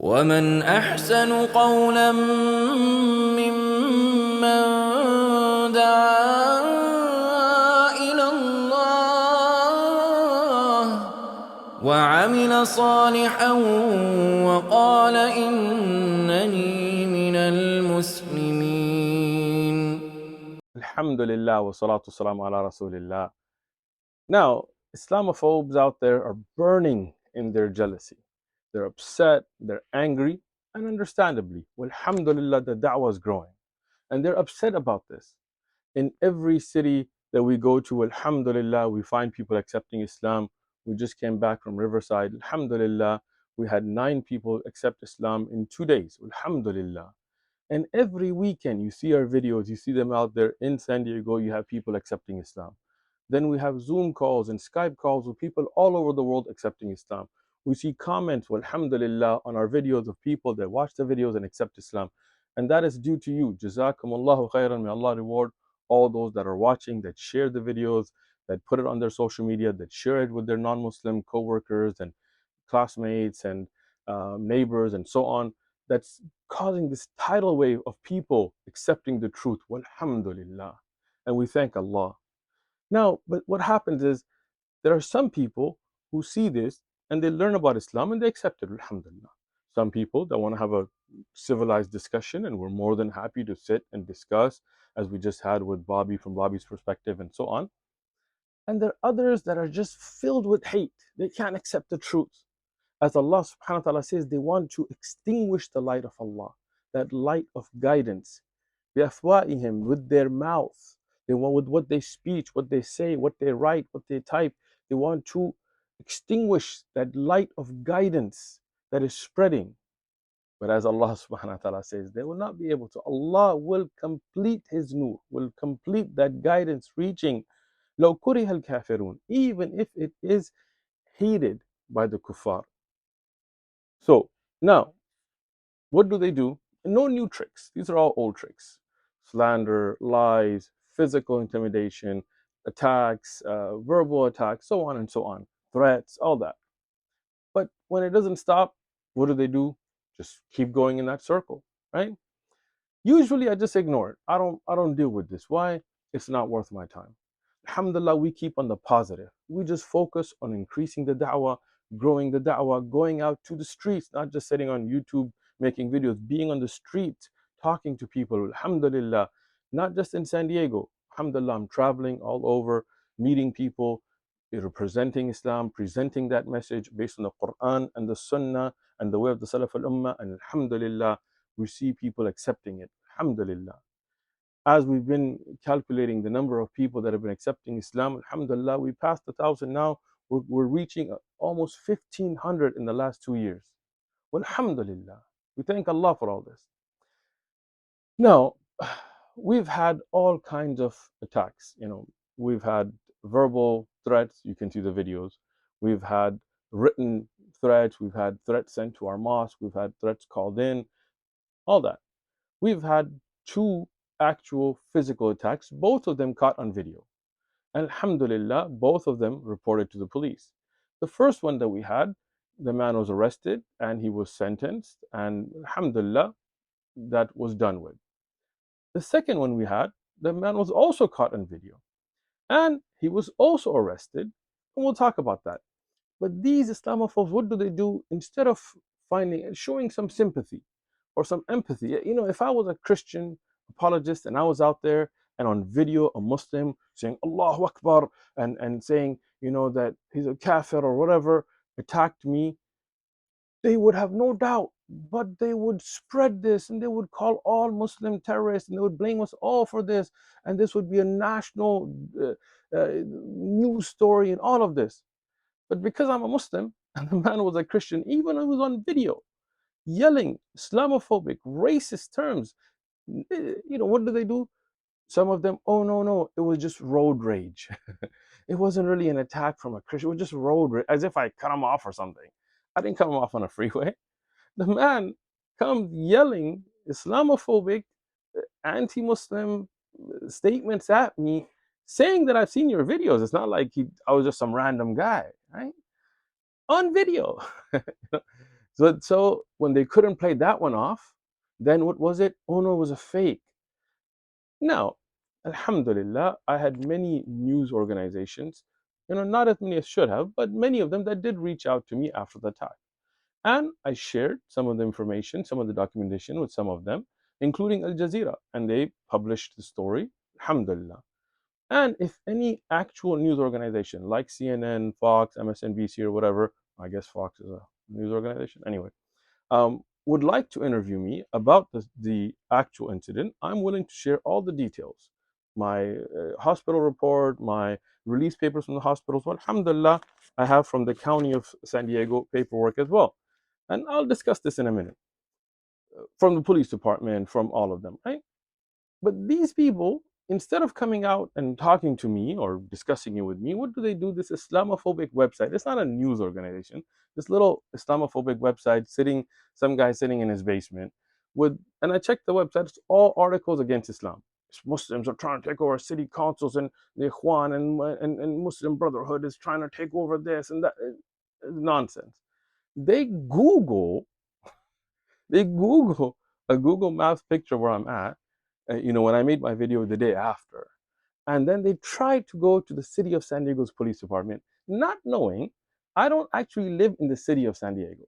ومن أحسن قولا ممن دعا إلى الله وعمل صالحا وقال إنني من المسلمين. Alhamdulillah wa salatu salam ala Rasulillah. Now, Islamophobes out there are burning in their jealousy. They're upset, they're angry, and understandably. Alhamdulillah, the da'wah is growing. And they're upset about this. In every city that we go to, Alhamdulillah, we find people accepting Islam. We just came back from Riverside. Alhamdulillah, we had 9 people accept Islam in 2 days. Alhamdulillah. And every weekend, you see our videos, you see them out there in San Diego, you have people accepting Islam. Then we have Zoom calls and Skype calls with people all over the world accepting Islam. We see comments, alhamdulillah, on our videos of people that watch the videos and accept Islam. And that is due to you. Jazakumullahu khairan. May Allah reward all those that are watching, that share the videos, that put it on their social media, that share it with their non-Muslim co-workers and classmates and neighbors and so on. That's causing this tidal wave of people accepting the truth. Walhamdulillah. And we thank Allah. Now, but what happens is there are some people who see this and they learn about Islam and they accept it. Alhamdulillah. Some people that want to have a civilized discussion, and we're more than happy to sit and discuss, as we just had with Bobby from Bobby's perspective and so on. And there are others that are just filled with hate. They can't accept the truth. As Allah subhanahu wa ta'ala says, they want to extinguish the light of Allah, that light of guidance. بِأَفْوَائِهِمْ, with their mouth. They want, with what they speak, what they say, what they write, what they type. They want to extinguish that light of guidance that is spreading. But as Allah subhanahu wa ta'ala says, they will not be able to. Allah will complete His nur, will complete that guidance reaching. لَوْ كُرِهَ الْكَافِرُونَ, even if it is hated by the kuffar. So now, what do? No new tricks. These are all old tricks. Slander, lies, physical intimidation, attacks, verbal attacks, so on and so on. Threats, all that. But when it doesn't stop, what do? Just keep going in that circle, right? Usually I just ignore it. I don't deal with this. Why? It's not worth my time. Alhamdulillah, we keep on the positive. We just focus on increasing the da'wah, growing the da'wah, going out to the streets, not just sitting on YouTube making videos, being on the streets, talking to people. Alhamdulillah, not just in San Diego. Alhamdulillah, I'm traveling all over, meeting people, representing Islam, presenting that message based on the Quran and the Sunnah and the way of the Salaf al-Ummah. And Alhamdulillah, we see people accepting it. Alhamdulillah. As we've been calculating the number of people that have been accepting Islam, alhamdulillah, we passed 1,000 now. We're reaching almost 1,500 in the last 2 years. Alhamdulillah. We thank Allah for all this. Now, we've had all kinds of attacks. We've had verbal threats. You can see the videos. We've had written threats. We've had threats sent to our mosque. We've had threats called in. All that. We've had 2 actual physical attacks, both of them caught on video. Alhamdulillah, both of them reported to the police. The first one that we had, the man was arrested and he was sentenced, and alhamdulillah, that was done with. The second one we had, the man was also caught on video and he was also arrested, and we'll talk about that. But these Islamophobes, what do? Instead of showing some sympathy or some empathy, if I was a Christian apologist and I was out there and on video a Muslim saying Allahu Akbar and saying that he's a kafir or whatever attacked me, they would have no doubt, but they would spread this and they would call all Muslim terrorists and they would blame us all for this, and this would be a national news story and all of this. But because I'm a Muslim and the man was a Christian, even it was on video yelling Islamophobic, racist terms, what do? Some of them, oh no, it was just road rage. It wasn't really an attack from a Christian, it was just road rage, as if I cut him off or something. I didn't cut him off on a freeway. The man comes yelling Islamophobic, anti-Muslim statements at me, saying that I've seen your videos. It's not like I was just some random guy, right? On video. So when they couldn't play that one off, then what was it? Oh no, it was a fake. Now, Alhamdulillah, I had many news organizations, not as many as should have, but many of them that did reach out to me after the attack. And I shared some of the information, some of the documentation with some of them, including Al Jazeera, and they published the story, Alhamdulillah. And if any actual news organization like CNN, Fox, MSNBC, or whatever, I guess Fox is a news organization, anyway, would like to interview me about the actual incident, I'm willing to share all the details. My hospital report, my release papers from the hospitals. Well, alhamdulillah, I have from the county of San Diego paperwork as well. And I'll discuss this in a minute. From the police department, from all of them, right? But these people, instead of coming out and talking to me or discussing it with me, what do? This Islamophobic website. It's not a news organization. This little Islamophobic website some guy sitting in his basement and I checked the website, it's all articles against Islam. Muslims are trying to take over city councils, and the Ikhwan and Muslim Brotherhood is trying to take over this and that. Nonsense. They Google, they Google a Google Maps picture where I'm at, when I made my video the day after. And then they tried to go to the city of San Diego's police department, not knowing I don't actually live in the city of San Diego.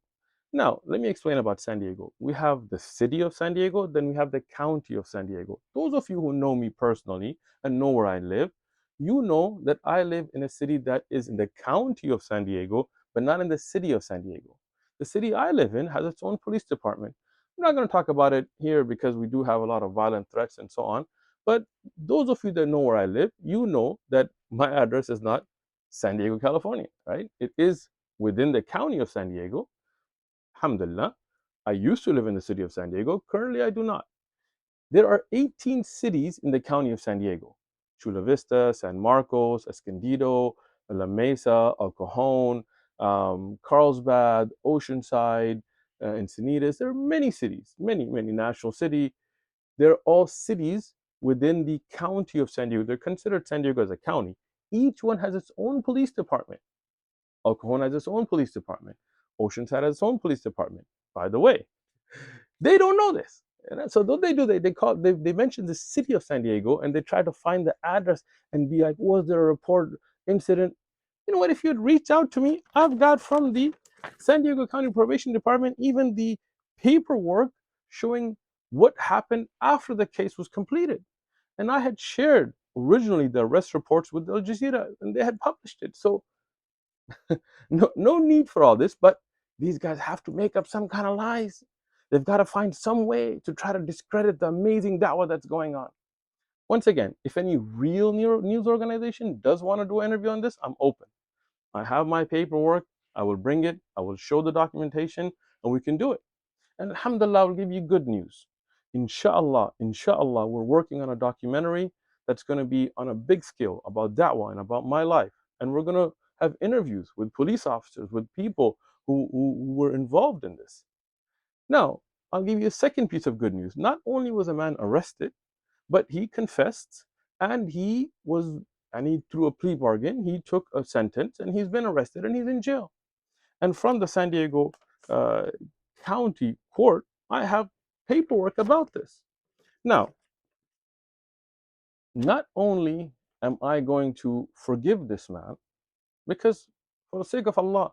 Now, let me explain about San Diego. We have the city of San Diego, then we have the county of San Diego. Those of you who know me personally and know where I live, you know that I live in a city that is in the county of San Diego, but not in the city of San Diego. The city I live in has its own police department. I'm not going to talk about it here because we do have a lot of violent threats and so on. But those of you that know where I live, you know that my address is not San Diego, California, right? It is within the county of San Diego. Alhamdulillah, I used to live in the city of San Diego. Currently, I do not. There are 18 cities in the county of San Diego: Chula Vista, San Marcos, Escondido, La Mesa, El Cajon, Carlsbad, Oceanside, Encinitas. There are many cities, many, many. National City. They're all cities within the county of San Diego. They're considered San Diego as a county. Each one has its own police department. El Cajon has its own police department. Oceanside has its own police department. By the way, they don't know this. And so what they do, they mention the city of San Diego, and they try to find the address and be like, was there a report incident? You know what? If you'd reached out to me, I've got from the San Diego County Probation Department even the paperwork showing what happened after the case was completed. And I had shared originally the arrest reports with Al Jazeera, and they had published it. So no need for all this, but these guys have to make up some kind of lies. They've got to find some way to try to discredit the amazing dawah that's going on. Once again, if any real news organization does want to do an interview on this, I'm open. I have my paperwork. I will bring it. I will show the documentation, and we can do it. And alhamdulillah, I will give you good news. Inshallah, we're working on a documentary that's going to be on a big scale about da'wah and about my life. And we're going to have interviews with police officers, with people who were involved in this. Now, I'll give you a second piece of good news. Not only was a man arrested, but he confessed, and he through a plea bargain, he took a sentence, and he's been arrested, and he's in jail. And from the San Diego uh, County Court, I have paperwork about this. Now, not only am I going to forgive this man, because for the sake of Allah,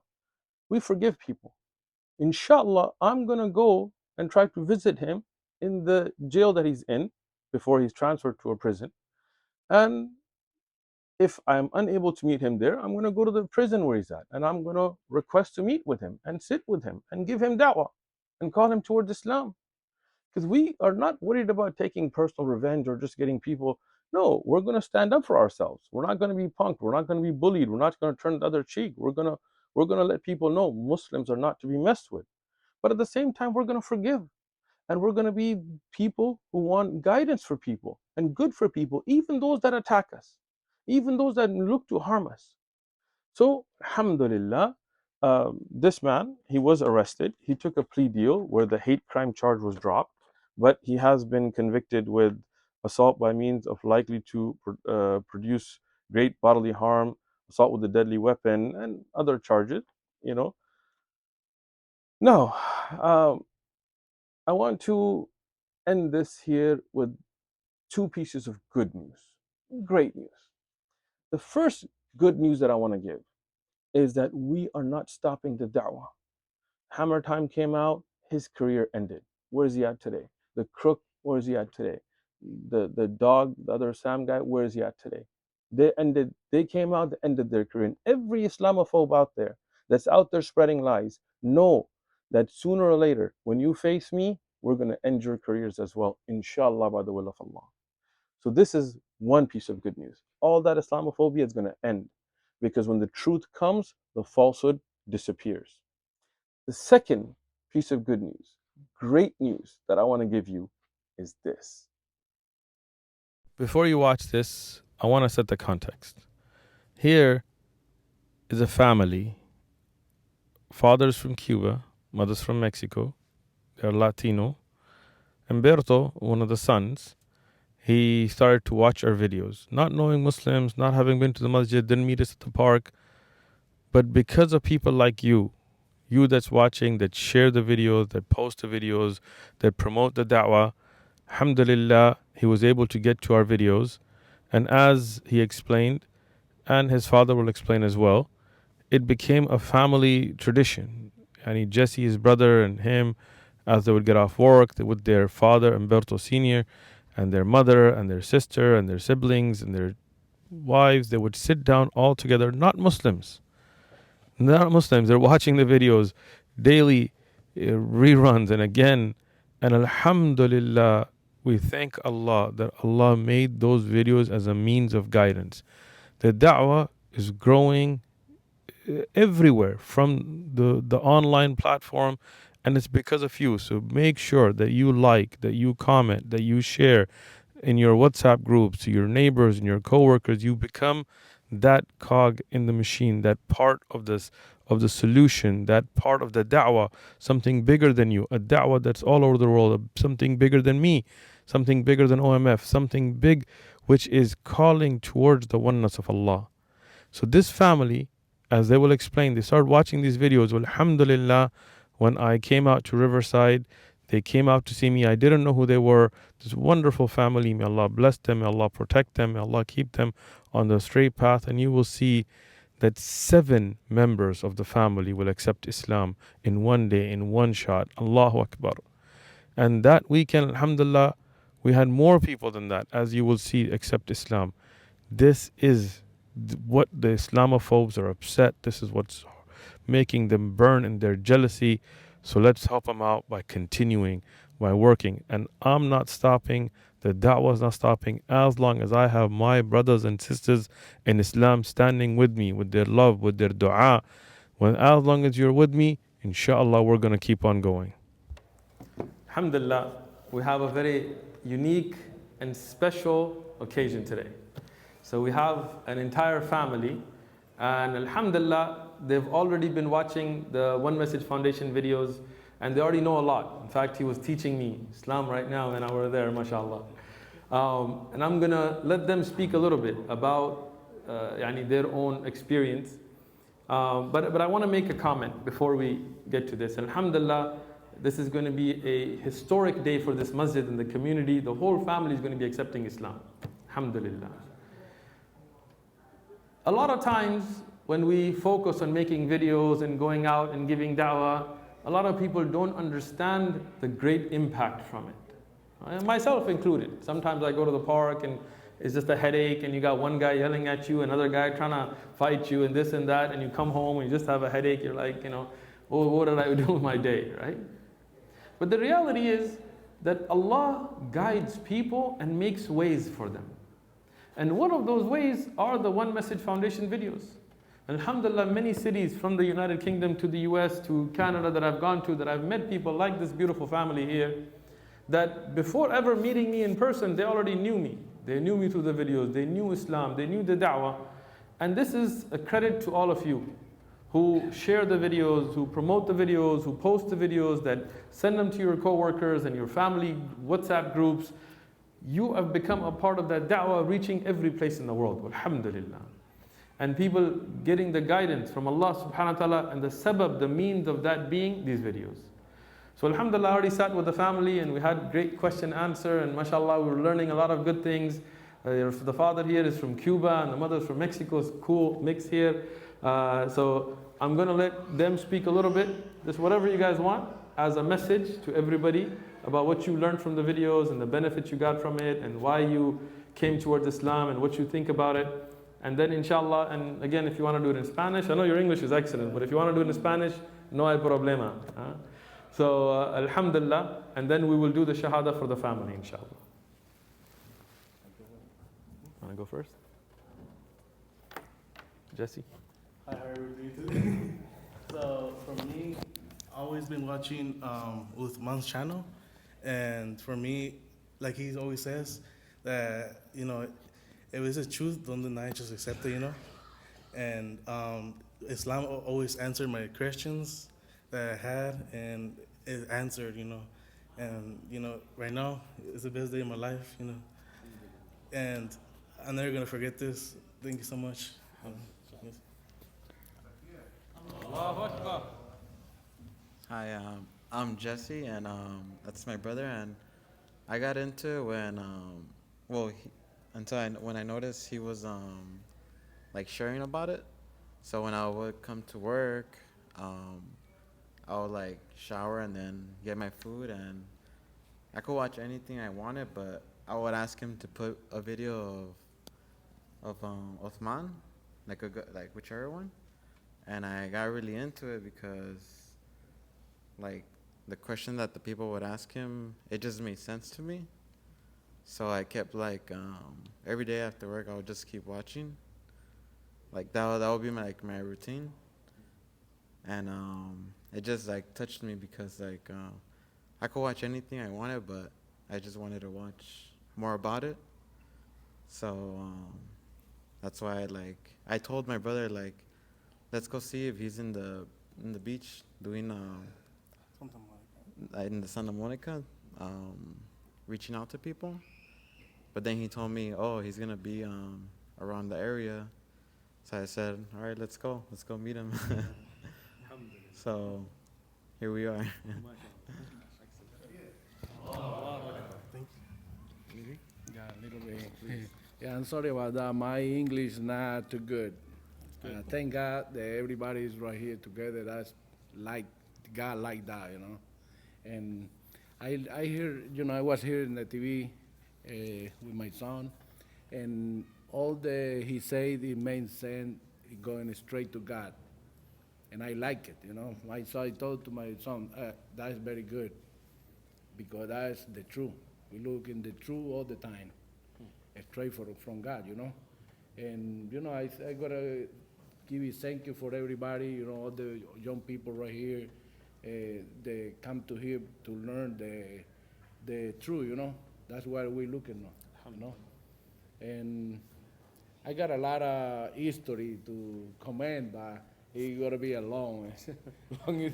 we forgive people. Inshallah, I'm going to go and try to visit him in the jail that he's in before he's transferred to a prison. And if I'm unable to meet him there, I'm going to go to the prison where he's at, and I'm going to request to meet with him and sit with him and give him da'wah and call him towards Islam. Because we are not worried about taking personal revenge or just getting people. No, we're going to stand up for ourselves. We're not going to be punked. We're not going to be bullied. We're not going to turn the other cheek. We're going to let people know Muslims are not to be messed with. But at the same time, we're going to forgive. And we're going to be people who want guidance for people and good for people, even those that attack us, even those that look to harm us. So, alhamdulillah, this man, he was arrested. He took a plea deal where the hate crime charge was dropped, but he has been convicted with assault by means of likely to produce great bodily harm, assault with a deadly weapon, and other charges, you know. Now, I want to end this here with two pieces of good news, great news. The first good news that I want to give is that we are not stopping the da'wah. Hammer Time came out, his career ended. Where is he at today? The crook, where is he at today? The dog, the other Sam guy, where is he at today? They came out, they ended their career. And every Islamophobe out there that's out there spreading lies, know that sooner or later, when you face me, we're gonna end your careers as well, inshallah, by the will of Allah. So this is one piece of good news. All that Islamophobia is gonna end. Because when the truth comes, the falsehood disappears. The second piece of good news, great news that I want to give you is this. Before you watch this, I want to set the context. Here is a family, fathers from Cuba, mothers from Mexico, they're Latino. Humberto, one of the sons, he started to watch our videos, not knowing Muslims, not having been to the masjid, didn't meet us at the park. But because of people like you that's watching, that share the videos, that post the videos, that promote the da'wah, alhamdulillah, he was able to get to our videos. And as he explained, and his father will explain as well, it became a family tradition. And Jesse, his brother, and him, as they would get off work, with their father, Umberto Sr., and their mother, and their sister, and their siblings, and their wives, they would sit down all together, not Muslims. Not Muslims, they're watching the videos daily, reruns, and again. And alhamdulillah, we thank Allah that Allah made those videos as a means of guidance. The da'wah is growing everywhere from the online platform, and it's because of you. So make sure that you like, that you comment, that you share in your WhatsApp groups, to your neighbors and your coworkers. You become that cog in the machine, that part of this, of the solution, that part of the da'wah, something bigger than you, a da'wah that's all over the world, something bigger than me, something bigger than OMF, something big which is calling towards the oneness of Allah. So this family, as they will explain, they started watching these videos. Alhamdulillah, when I came out to Riverside, they came out to see me. I didn't know who they were. This wonderful family. May Allah bless them. May Allah protect them. May Allah keep them on the straight path. And you will see that 7 members of the family will accept Islam in one day, in one shot. Allahu Akbar. And that weekend, alhamdulillah, we had more people than that, as you will see, accept Islam. This is what the Islamophobes are upset. This is what's making them burn in their jealousy. So let's help them out by continuing, by working. And I'm not stopping. The da'wah is not stopping as long as I have my brothers and sisters in Islam standing with me, with their love, with their dua. As long as you're with me, inshallah, we're going to keep on going. Alhamdulillah, we have a very unique and special occasion today. So we have an entire family, and alhamdulillah, they've already been watching the One Message Foundation videos, and they already know a lot. In fact, he was teaching me Islam right now when I were there, mashallah. And I'm gonna let them speak a little bit about their own experience. But I want to make a comment before we get to this. Alhamdulillah, this is going to be a historic day for this masjid and the community. The whole family is going to be accepting Islam. Alhamdulillah. A lot of times when we focus on making videos and going out and giving da'wah, a lot of people don't understand the great impact from it. Myself included. Sometimes I go to the park and it's just a headache, and you got one guy yelling at you, another guy trying to fight you, and this and that, and you come home and you just have a headache. You're like, oh, what did I do with my day, right? But the reality is that Allah guides people and makes ways for them. And one of those ways are the One Message Foundation videos. Alhamdulillah, many cities from the United Kingdom to the US to Canada that I've gone to, that I've met people like this beautiful family here, that before ever meeting me in person, they already knew me. They knew me through the videos, they knew Islam, they knew the da'wah. And this is a credit to all of you who share the videos, who promote the videos, who post the videos, that send them to your coworkers and your family WhatsApp groups. You have become a part of that da'wah reaching every place in the world, alhamdulillah. and people getting the guidance from Allah subhanahu wa ta'ala, and the sabab, the means of that being these videos. So alhamdulillah, I already sat with the family and we had great question answer, and mashallah, we were learning a lot of good things. The father here is from Cuba and the mother is from Mexico. It's cool mix here. So I'm going to let them speak a little bit, just whatever you guys want, as a message to everybody about what you learned from the videos and the benefits you got from it and why you came towards Islam and what you think about it. And then inshallah, and again, if you want to do it in Spanish, I know your English is excellent, but if you want to do it in Spanish, no hay problema. So alhamdulillah, and then we will do the Shahada for the family, inshallah. Want to go first? Jesse? Hi, how are you doing today? So for me, I've always been watching Uthman's channel, and for me, like he always says, that if it's the truth, don't deny it, just accept it, And Islam always answered my questions that I had, and it answered, And right now it's the best day of my life, And I'm never gonna forget this. Thank you so much. Hi, I'm Jesse, and that's my brother. And I got into it when, when I noticed he was like sharing about it. So when I would come to work, I would like shower and then get my food, and I could watch anything I wanted, but I would ask him to put a video of Uthman, like whichever one, and I got really into it because like the question that the people would ask him, it just made sense to me. So I kept like every day after work, I would just keep watching. Like that would be my routine, and it just like touched me because like I could watch anything I wanted, but I just wanted to watch more about it. So that's why I told my brother like, let's go see if he's in the beach doing Something like that. in the Santa Monica, reaching out to people. But then he told me, oh, he's gonna be around the area. So I said, all right, let's go meet him. So here we are. Yeah, a little bit. Yeah, I'm sorry about that. My English is not too good. Thank God that everybody is right here together. That's like God like that, And I hear, I was here in the TV with my son, and all he said, it made sense, going straight to God. And I like it, I told to my son, that's very good, because that's the truth. We look in the truth all the time, straight from God, And, I got to give you thank you for everybody, all the young people right here. They come to here to learn the truth, That's what we're looking at, And I got a lot of history to comment, but it got to be a long, We're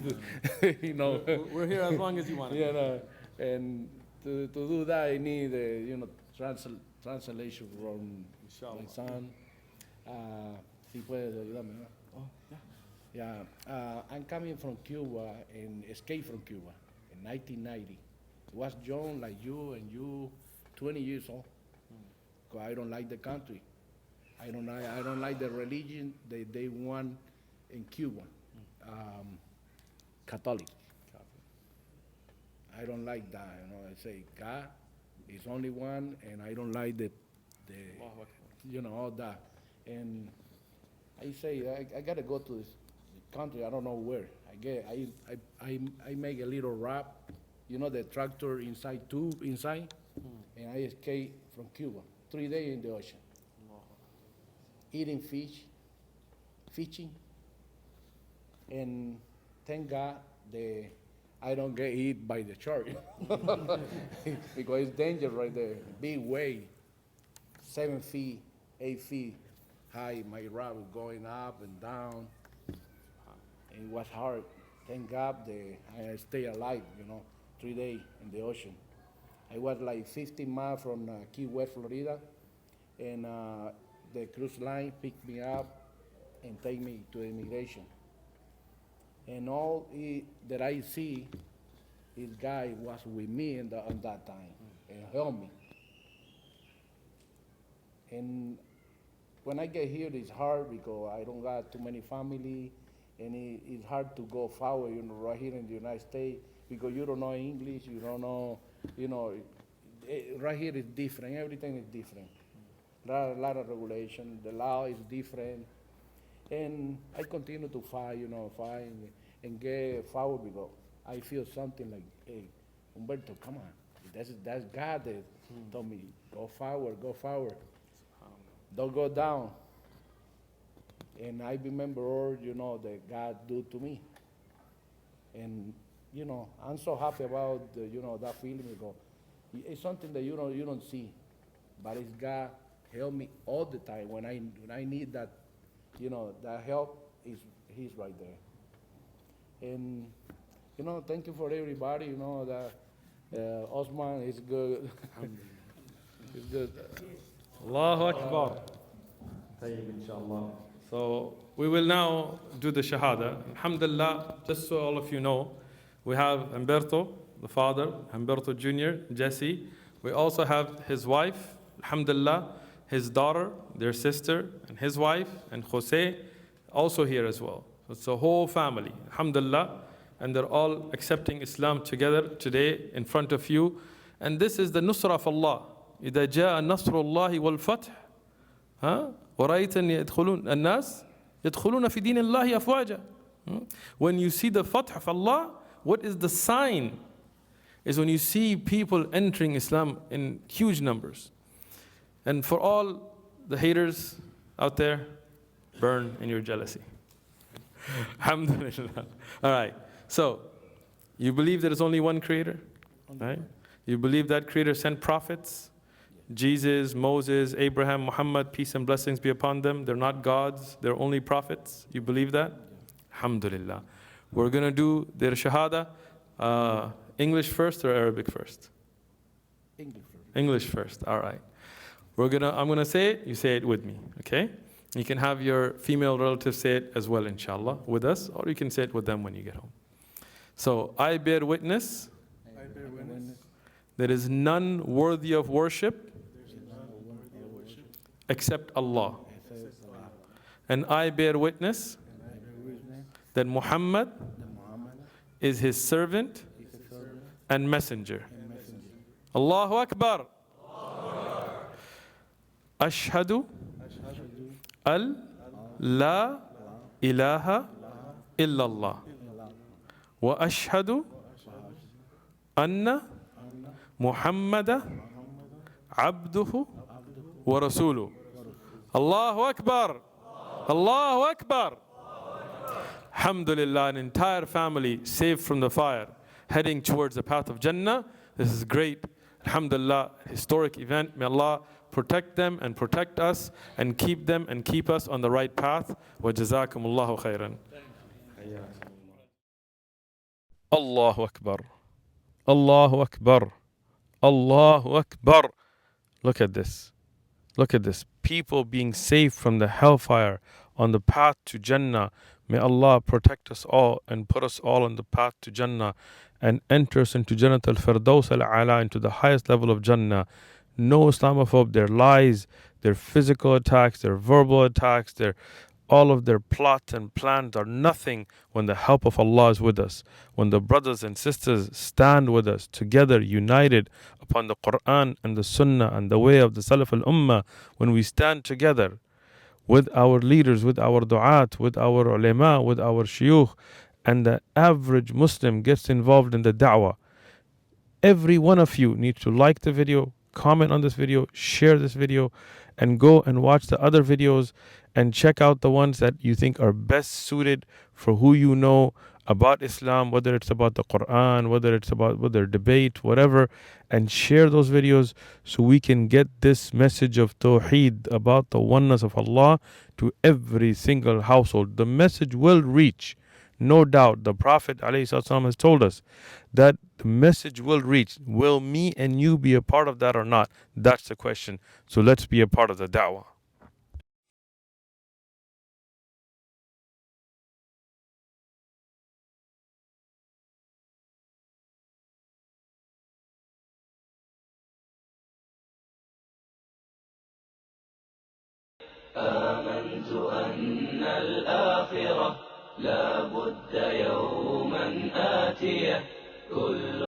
here as long as you want it. And to do that, I need, translation from my son. Si puedes ayudarme, ¿no? Oh, yeah. Yeah, I'm coming from Cuba and escaped from Cuba in 1990. Was young like you, and you 20 years old. 'Cause I don't like the country. I don't like the religion they want in Cuba. Catholic. I don't like that. I say God is only one, and I don't like the all that. And I say I gotta go to this country. I don't know where. I make a little rap, the tractor inside tube inside, and I escape from Cuba. 3 days in the ocean, eating fish, fishing, and thank God I don't get eaten by the shark because it's dangerous right there. Big wave, 7 feet, 8 feet high. My rod was going up and down. It was hard. Thank God I stay alive, 3 days in the ocean. I was like 50 miles from Key West, Florida, and the cruise line picked me up and take me to immigration. And all that I see, this guy was with me on that time and helped me. And when I get here, it's hard because I don't got too many family, and it's hard to go forward, right here in the United States, because you don't know English, you don't know, right here is different, everything is different. A lot of regulation, the law is different, and I continue to fight, fight and get forward because I feel something like, hey, Humberto, come on, that's God that told me, go forward, don't go down. And I remember all, that God do to me. And, I'm so happy about, that feeling because it's something that you don't see, but it's God help me all the time. When I need that, that help, He's right there. And, thank you for everybody, that Uthman is good. He's good. Allahu Akbar. Tayyib, inshallah. So we will now do the Shahada. Alhamdulillah, just so all of you know, we have Humberto, the father, Humberto Jr., Jesse. We also have his wife, Alhamdulillah, his daughter, their sister, and his wife, and Jose, also here as well. So it's a whole family, Alhamdulillah, and they're all accepting Islam together today in front of you. And this is the nusra of Allah. إذا جاء نصر الله والفتح ورأيت أن يدخلون الناس يدخلون في دين الله أفواجا. When you see the fath of Allah, what is the sign? Is when you see people entering Islam in huge numbers. And for all the haters out there, burn in your jealousy. Alhamdulillah. All right. So, you believe there is only one creator? Right? You believe that creator sent prophets? Jesus, Moses, Abraham, Muhammad, peace and blessings be upon them. They're not gods, they're only prophets. You believe that? Alhamdulillah. We're going to do their Shahada. English first or Arabic first? English first. English first, all right. I'm going to say it, you say it with me, okay? You can have your female relatives say it as well, inshallah, with us, or you can say it with them when you get home. So, I bear witness, there is none worthy of worship except Allah. And I bear witness that Muhammad is his servant and messenger. Allahu Akbar. Ashhadu al la ilaha illallah wa ashhadu anna Muhammada abduhu wa rasuluh. Allahu Akbar. Allahu Akbar. Alhamdulillah, an entire family saved from the fire, heading towards the path of Jannah. This is great. Alhamdulillah, historic event. May Allah protect them and protect us and keep them and keep us on the right path. Wa jazakumullahu khairan. Allahu Akbar. Allahu Akbar. Allahu Akbar. Look at this. Look at this. People being saved from the hellfire on the path to Jannah. May Allah protect us all and put us all on the path to Jannah and enter us into Jannat al-Firdaus al-A'la, into the highest level of Jannah. No Islamophobe, their lies, their physical attacks, their verbal attacks, all of their plots and plans are nothing when the help of Allah is with us. When the brothers and sisters stand with us together, united upon the Quran and the Sunnah and the way of the Salaf al-Ummah, when we stand together with our leaders, with our du'at, with our ulama, with our shuyukh, and the average Muslim gets involved in the da'wah. Every one of you needs to like the video, comment on this video, share this video, and go and watch the other videos and check out the ones that you think are best suited for who you know about Islam, whether it's about the Quran, whether it's about debate, whatever, and share those videos so we can get this message of Tawheed, about the oneness of Allah, to every single household. The message will reach, no doubt. The Prophet ﷺ has told us that the message will reach. Will me and you be a part of that or not? That's the question. So let's be a part of the da'wah. آمنت أن الآخرة لا بد يوما آتية كل